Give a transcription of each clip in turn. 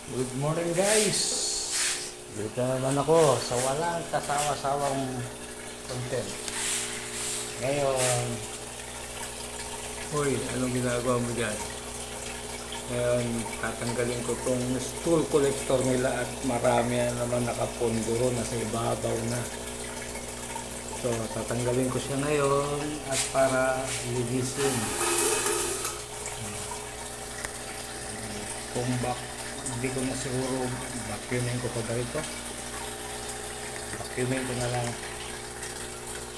Good morning guys! Dito naman ako sa walang kasawa-sawang content. Ngayon, uy, anong ginagawa mo dyan? Ngayon, tatanggalin ko tong stool collector nila at marami na naman nakapunduro na sa ibabaw na. So, tatanggalin ko siya ngayon at para linisin. Kung hindi ko na siguro vacuuming ko pa ba ito. Vacuuming ko na lang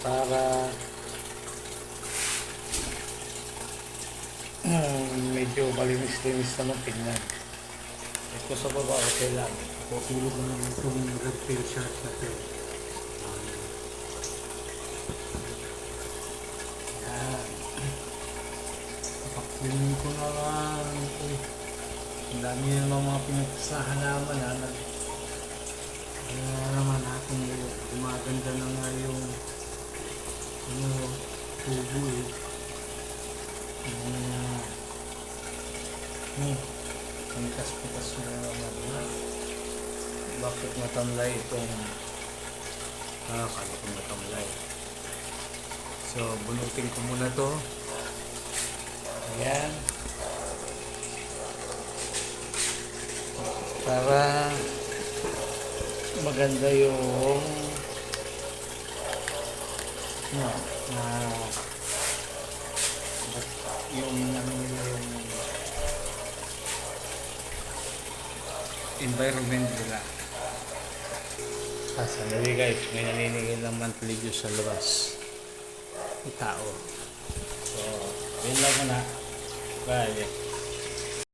para medyo malinis-linis naman tingnan. Ito sa baba okay lang. Pupulog ko naman itong refill shirt na ito. Yan. Vacuuming ko na lang. Ang dami naman mga pinagsahan naman kaya naman natin gumaganda na nga yung tubo ang pitas-pitas na naman. Bakit matamlay itong kala ko matamlay. So bunutin ko muna to. Ayan, para maganda yung environment nila. Sandali guys, may naniningil ng monthly juice sa labas. May tao. So, yun lang muna. Bye.